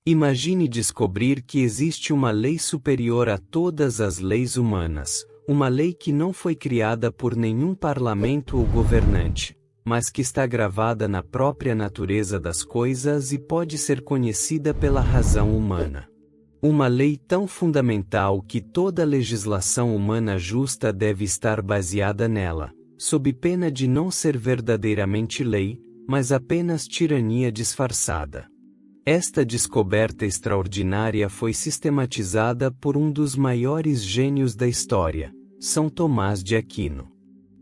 Imagine descobrir que existe uma lei superior a todas as leis humanas, uma lei que não foi criada por nenhum parlamento ou governante, mas que está gravada na própria natureza das coisas e pode ser conhecida pela razão humana. Uma lei tão fundamental que toda legislação humana justa deve estar baseada nela, sob pena de não ser verdadeiramente lei, mas apenas tirania disfarçada. Esta descoberta extraordinária foi sistematizada por um dos maiores gênios da história, São Tomás de Aquino.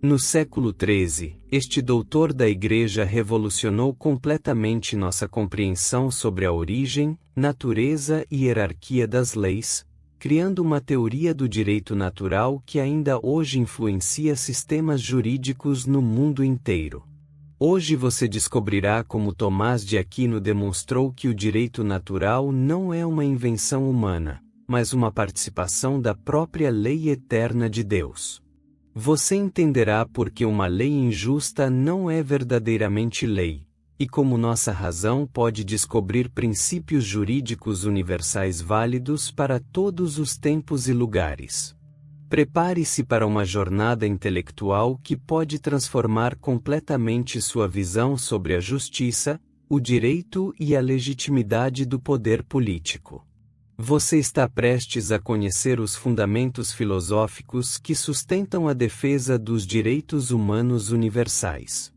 No século XIII, este doutor da Igreja revolucionou completamente nossa compreensão sobre a origem, natureza e hierarquia das leis, criando uma teoria do direito natural que ainda hoje influencia sistemas jurídicos no mundo inteiro. Hoje você descobrirá como Tomás de Aquino demonstrou que o direito natural não é uma invenção humana, mas uma participação da própria lei eterna de Deus. Você entenderá por que uma lei injusta não é verdadeiramente lei, e como nossa razão pode descobrir princípios jurídicos universais válidos para todos os tempos e lugares. Prepare-se para uma jornada intelectual que pode transformar completamente sua visão sobre a justiça, o direito e a legitimidade do poder político. Você está prestes a conhecer os fundamentos filosóficos que sustentam a defesa dos direitos humanos universais.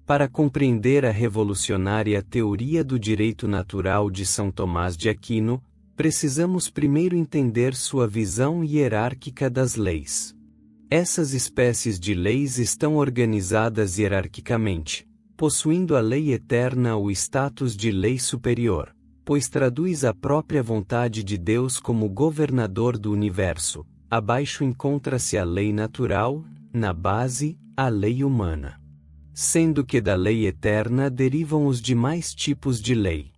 Para compreender a revolucionária teoria do direito natural de São Tomás de Aquino, precisamos primeiro entender sua visão hierárquica das leis. Essas espécies de leis estão organizadas hierarquicamente, possuindo a lei eterna o status de lei superior, pois traduz a própria vontade de Deus como governador do universo. Abaixo encontra-se a lei natural, na base, a lei humana. Sendo que da lei eterna derivam os demais tipos de lei.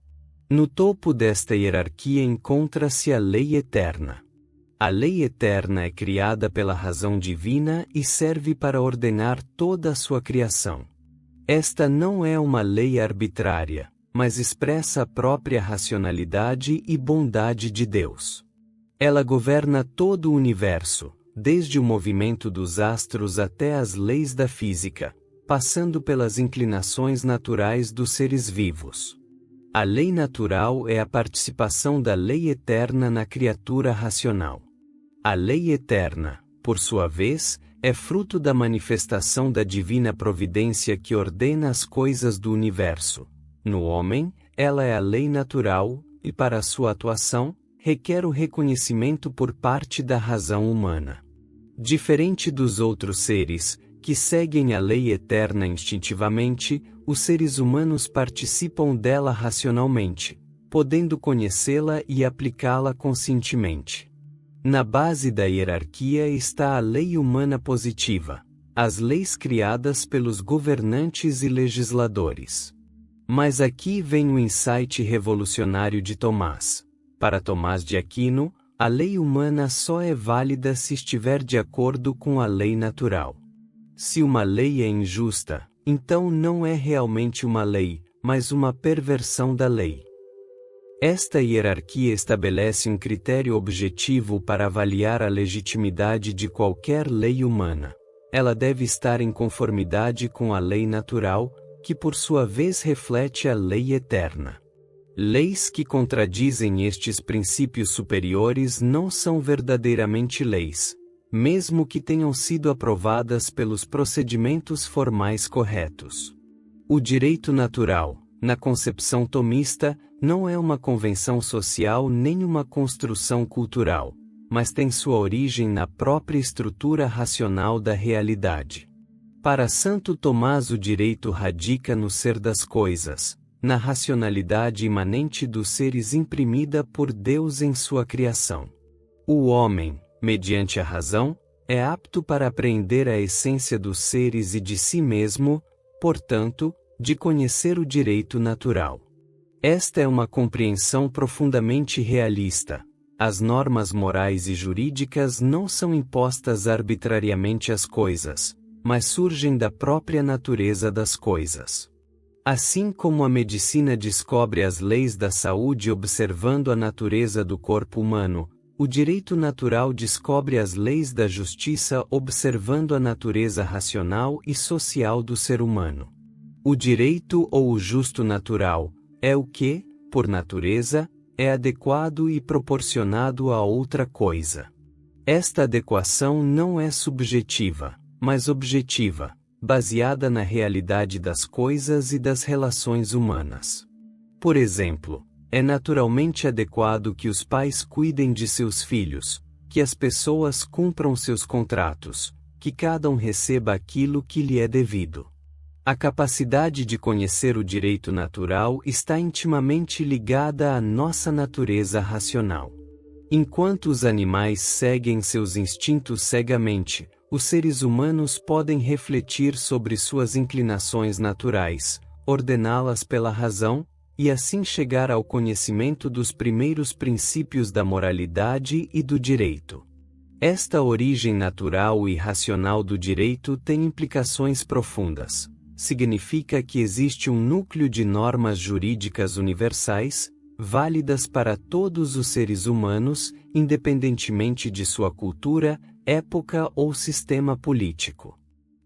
No topo desta hierarquia encontra-se a lei eterna. A lei eterna é criada pela razão divina e serve para ordenar toda a sua criação. Esta não é uma lei arbitrária, mas expressa a própria racionalidade e bondade de Deus. Ela governa todo o universo, desde o movimento dos astros até as leis da física, passando pelas inclinações naturais dos seres vivos. A lei natural é a participação da lei eterna na criatura racional. A lei eterna, por sua vez, é fruto da manifestação da divina providência que ordena as coisas do universo. No homem, ela é a lei natural, e para sua atuação, requer o reconhecimento por parte da razão humana. Diferente dos outros seres, que seguem a lei eterna instintivamente, os seres humanos participam dela racionalmente, podendo conhecê-la e aplicá-la conscientemente. Na base da hierarquia está a lei humana positiva, as leis criadas pelos governantes e legisladores. Mas aqui vem o insight revolucionário de Tomás. Para Tomás de Aquino, a lei humana só é válida se estiver de acordo com a lei natural. Se uma lei é injusta, então não é realmente uma lei, mas uma perversão da lei. Esta hierarquia estabelece um critério objetivo para avaliar a legitimidade de qualquer lei humana. Ela deve estar em conformidade com a lei natural, que por sua vez reflete a lei eterna. Leis que contradizem estes princípios superiores não são verdadeiramente leis, mesmo que tenham sido aprovadas pelos procedimentos formais corretos. O direito natural, na concepção tomista, não é uma convenção social nem uma construção cultural, mas tem sua origem na própria estrutura racional da realidade. Para Santo Tomás, o direito radica no ser das coisas, na racionalidade imanente dos seres imprimida por Deus em sua criação. O homem, mediante a razão, é apto para apreender a essência dos seres e de si mesmo, portanto, de conhecer o direito natural. Esta é uma compreensão profundamente realista. As normas morais e jurídicas não são impostas arbitrariamente às coisas, mas surgem da própria natureza das coisas. Assim como a medicina descobre as leis da saúde observando a natureza do corpo humano, o direito natural descobre as leis da justiça observando a natureza racional e social do ser humano. O direito ou o justo natural é o que, por natureza, é adequado e proporcionado a outra coisa. Esta adequação não é subjetiva, mas objetiva, baseada na realidade das coisas e das relações humanas. Por exemplo, é naturalmente adequado que os pais cuidem de seus filhos, que as pessoas cumpram seus contratos, que cada um receba aquilo que lhe é devido. A capacidade de conhecer o direito natural está intimamente ligada à nossa natureza racional. Enquanto os animais seguem seus instintos cegamente, os seres humanos podem refletir sobre suas inclinações naturais, ordená-las pela razão, e assim chegar ao conhecimento dos primeiros princípios da moralidade e do direito. Esta origem natural e racional do direito tem implicações profundas. Significa que existe um núcleo de normas jurídicas universais, válidas para todos os seres humanos, independentemente de sua cultura, época ou sistema político.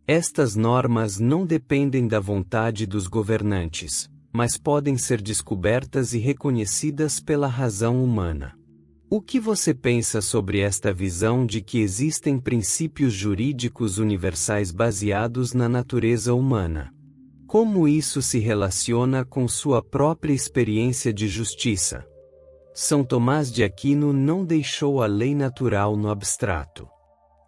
Estas normas não dependem da vontade dos governantes, mas podem ser descobertas e reconhecidas pela razão humana. O que você pensa sobre esta visão de que existem princípios jurídicos universais baseados na natureza humana? Como isso se relaciona com sua própria experiência de justiça? São Tomás de Aquino não deixou a lei natural no abstrato.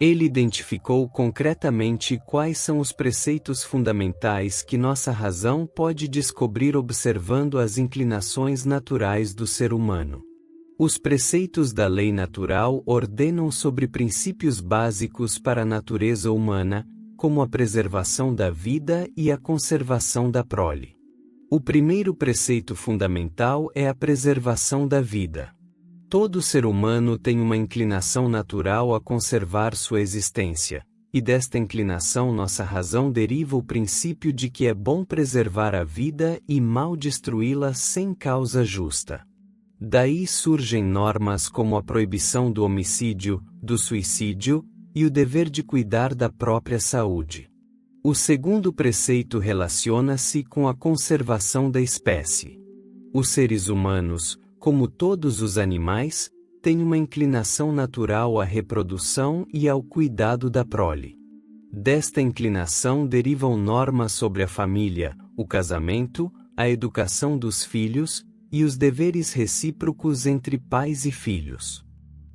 Ele identificou concretamente quais são os preceitos fundamentais que nossa razão pode descobrir observando as inclinações naturais do ser humano. Os preceitos da lei natural ordenam sobre princípios básicos para a natureza humana, como a preservação da vida e a conservação da prole. O primeiro preceito fundamental é a preservação da vida. Todo ser humano tem uma inclinação natural a conservar sua existência, e desta inclinação nossa razão deriva o princípio de que é bom preservar a vida e mal destruí-la sem causa justa. Daí surgem normas como a proibição do homicídio, do suicídio, e o dever de cuidar da própria saúde. O segundo preceito relaciona-se com a conservação da espécie. Os seres humanos, como todos os animais, têm uma inclinação natural à reprodução e ao cuidado da prole. Desta inclinação derivam normas sobre a família, o casamento, a educação dos filhos, e os deveres recíprocos entre pais e filhos.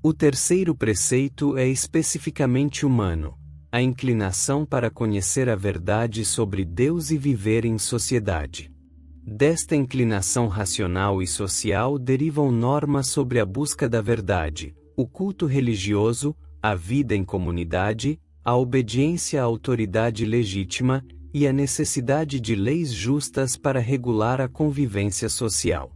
O terceiro preceito é especificamente humano, a inclinação para conhecer a verdade sobre Deus e viver em sociedade. Desta inclinação racional e social derivam normas sobre a busca da verdade, o culto religioso, a vida em comunidade, a obediência à autoridade legítima e a necessidade de leis justas para regular a convivência social.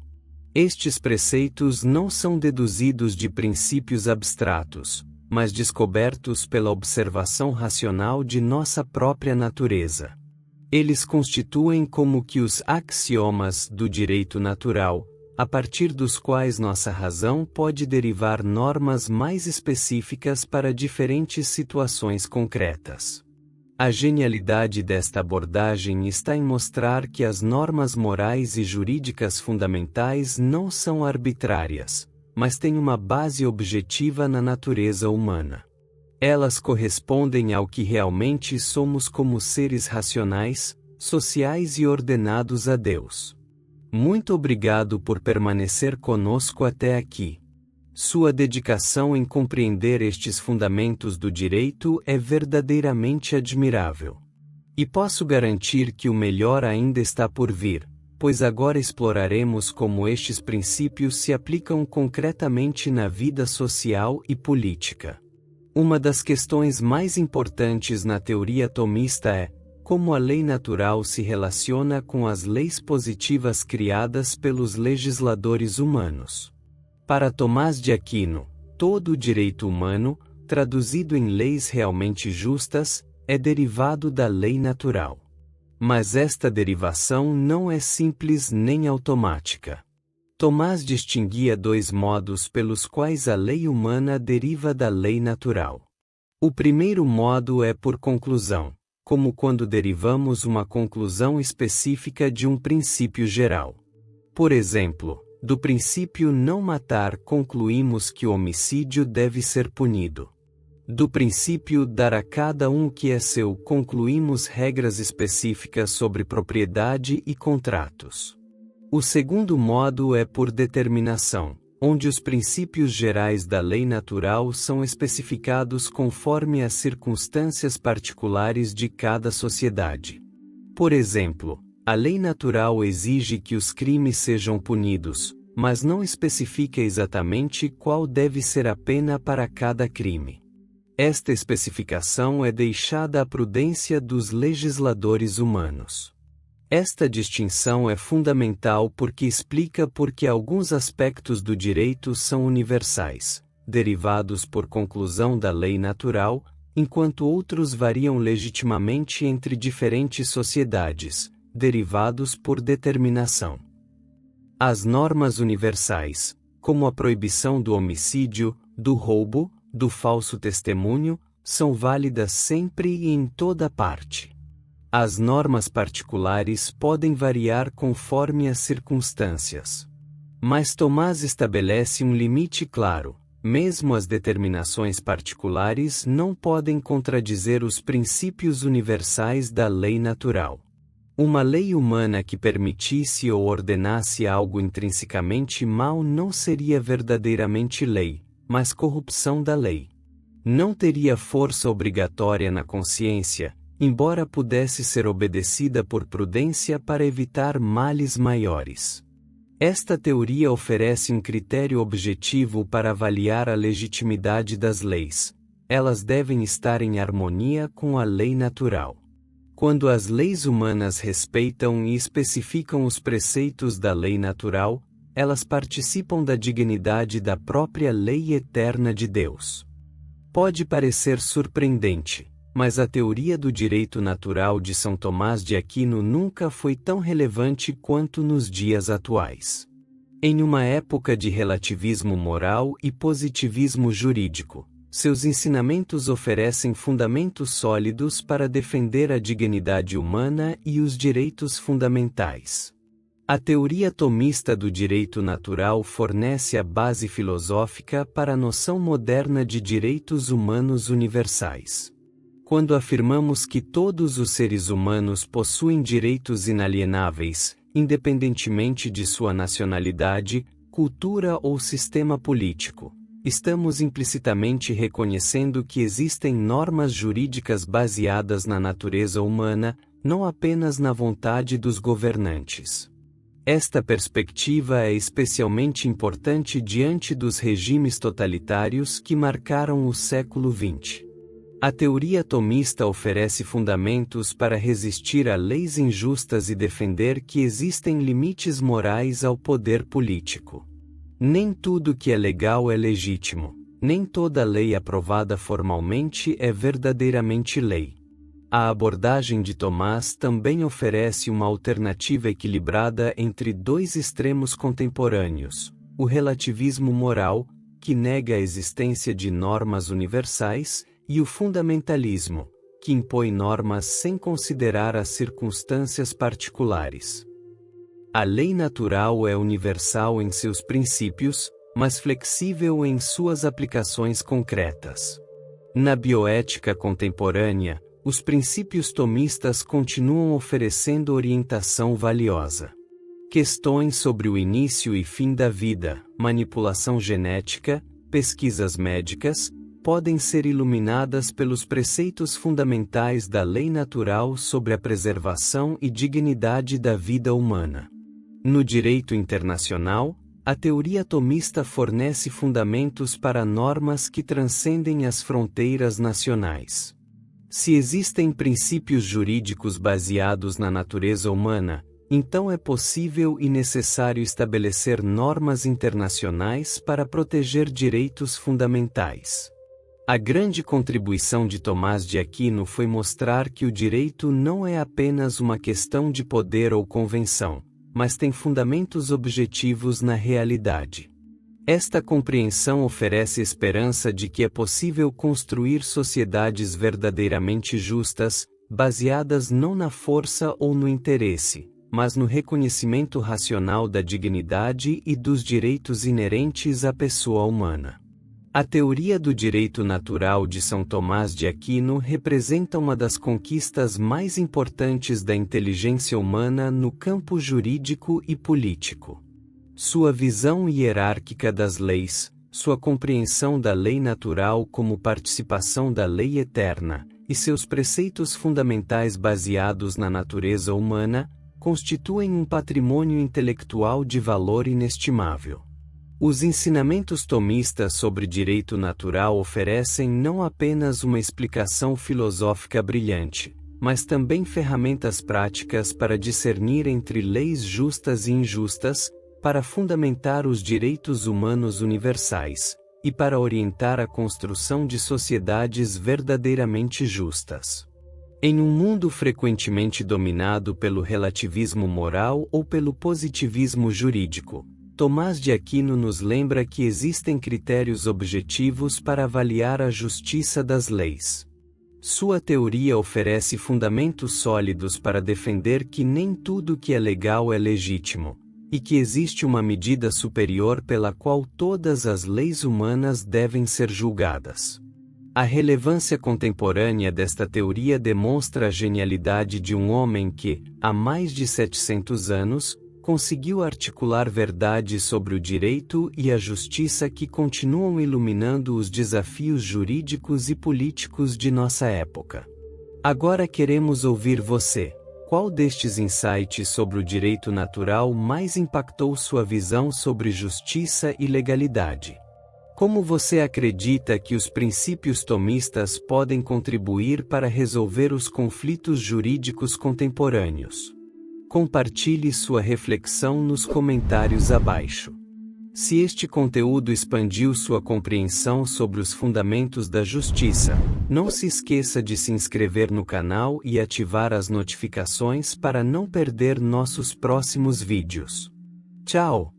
Estes preceitos não são deduzidos de princípios abstratos, mas descobertos pela observação racional de nossa própria natureza. Eles constituem como que os axiomas do direito natural, a partir dos quais nossa razão pode derivar normas mais específicas para diferentes situações concretas. A genialidade desta abordagem está em mostrar que as normas morais e jurídicas fundamentais não são arbitrárias, mas têm uma base objetiva na natureza humana. Elas correspondem ao que realmente somos como seres racionais, sociais e ordenados a Deus. Muito obrigado por permanecer conosco até aqui. Sua dedicação em compreender estes fundamentos do direito é verdadeiramente admirável. E posso garantir que o melhor ainda está por vir, pois agora exploraremos como estes princípios se aplicam concretamente na vida social e política. Uma das questões mais importantes na teoria tomista é como a lei natural se relaciona com as leis positivas criadas pelos legisladores humanos. Para Tomás de Aquino, todo o direito humano, traduzido em leis realmente justas, é derivado da lei natural. Mas esta derivação não é simples nem automática. Tomás distinguia dois modos pelos quais a lei humana deriva da lei natural. O primeiro modo é por conclusão, como quando derivamos uma conclusão específica de um princípio geral. Por exemplo, do princípio não matar concluímos que o homicídio deve ser punido. Do princípio dar a cada um o que é seu concluímos regras específicas sobre propriedade e contratos. O segundo modo é por determinação, onde os princípios gerais da lei natural são especificados conforme as circunstâncias particulares de cada sociedade. Por exemplo, a lei natural exige que os crimes sejam punidos, mas não especifica exatamente qual deve ser a pena para cada crime. Esta especificação é deixada à prudência dos legisladores humanos. Esta distinção é fundamental porque explica por que alguns aspectos do direito são universais, derivados por conclusão da lei natural, enquanto outros variam legitimamente entre diferentes sociedades, derivados por determinação. As normas universais, como a proibição do homicídio, do roubo, do falso testemunho, são válidas sempre e em toda parte. As normas particulares podem variar conforme as circunstâncias. Mas Tomás estabelece um limite claro: mesmo as determinações particulares não podem contradizer os princípios universais da lei natural. Uma lei humana que permitisse ou ordenasse algo intrinsecamente mal não seria verdadeiramente lei, mas corrupção da lei. Não teria força obrigatória na consciência, embora pudesse ser obedecida por prudência para evitar males maiores. Esta teoria oferece um critério objetivo para avaliar a legitimidade das leis. Elas devem estar em harmonia com a lei natural. Quando as leis humanas respeitam e especificam os preceitos da lei natural, elas participam da dignidade da própria lei eterna de Deus. Pode parecer surpreendente, mas a teoria do direito natural de São Tomás de Aquino nunca foi tão relevante quanto nos dias atuais. Em uma época de relativismo moral e positivismo jurídico, seus ensinamentos oferecem fundamentos sólidos para defender a dignidade humana e os direitos fundamentais. A teoria tomista do direito natural fornece a base filosófica para a noção moderna de direitos humanos universais. Quando afirmamos que todos os seres humanos possuem direitos inalienáveis, independentemente de sua nacionalidade, cultura ou sistema político, estamos implicitamente reconhecendo que existem normas jurídicas baseadas na natureza humana, não apenas na vontade dos governantes. Esta perspectiva é especialmente importante diante dos regimes totalitários que marcaram o século XX. A teoria tomista oferece fundamentos para resistir a leis injustas e defender que existem limites morais ao poder político. Nem tudo que é legal é legítimo, nem toda lei aprovada formalmente é verdadeiramente lei. A abordagem de Tomás também oferece uma alternativa equilibrada entre dois extremos contemporâneos: o relativismo moral, que nega a existência de normas universais, e o fundamentalismo, que impõe normas sem considerar as circunstâncias particulares. A lei natural é universal em seus princípios, mas flexível em suas aplicações concretas. Na bioética contemporânea, os princípios tomistas continuam oferecendo orientação valiosa. Questões sobre o início e fim da vida, manipulação genética, pesquisas médicas, podem ser iluminadas pelos preceitos fundamentais da lei natural sobre a preservação e dignidade da vida humana. No direito internacional, a teoria tomista fornece fundamentos para normas que transcendem as fronteiras nacionais. Se existem princípios jurídicos baseados na natureza humana, então é possível e necessário estabelecer normas internacionais para proteger direitos fundamentais. A grande contribuição de Tomás de Aquino foi mostrar que o direito não é apenas uma questão de poder ou convenção, mas tem fundamentos objetivos na realidade. Esta compreensão oferece esperança de que é possível construir sociedades verdadeiramente justas, baseadas não na força ou no interesse, mas no reconhecimento racional da dignidade e dos direitos inerentes à pessoa humana. A teoria do direito natural de São Tomás de Aquino representa uma das conquistas mais importantes da inteligência humana no campo jurídico e político. Sua visão hierárquica das leis, sua compreensão da lei natural como participação da lei eterna, e seus preceitos fundamentais baseados na natureza humana, constituem um patrimônio intelectual de valor inestimável. Os ensinamentos tomistas sobre direito natural oferecem não apenas uma explicação filosófica brilhante, mas também ferramentas práticas para discernir entre leis justas e injustas, para fundamentar os direitos humanos universais, e para orientar a construção de sociedades verdadeiramente justas. Em um mundo frequentemente dominado pelo relativismo moral ou pelo positivismo jurídico, Tomás de Aquino nos lembra que existem critérios objetivos para avaliar a justiça das leis. Sua teoria oferece fundamentos sólidos para defender que nem tudo que é legal é legítimo, e que existe uma medida superior pela qual todas as leis humanas devem ser julgadas. A relevância contemporânea desta teoria demonstra a genialidade de um homem que, há mais de 700 anos, conseguiu articular verdades sobre o direito e a justiça que continuam iluminando os desafios jurídicos e políticos de nossa época. Agora queremos ouvir você. Qual destes insights sobre o direito natural mais impactou sua visão sobre justiça e legalidade? Como você acredita que os princípios tomistas podem contribuir para resolver os conflitos jurídicos contemporâneos? Compartilhe sua reflexão nos comentários abaixo. Se este conteúdo expandiu sua compreensão sobre os fundamentos da justiça, não se esqueça de se inscrever no canal e ativar as notificações para não perder nossos próximos vídeos. Tchau!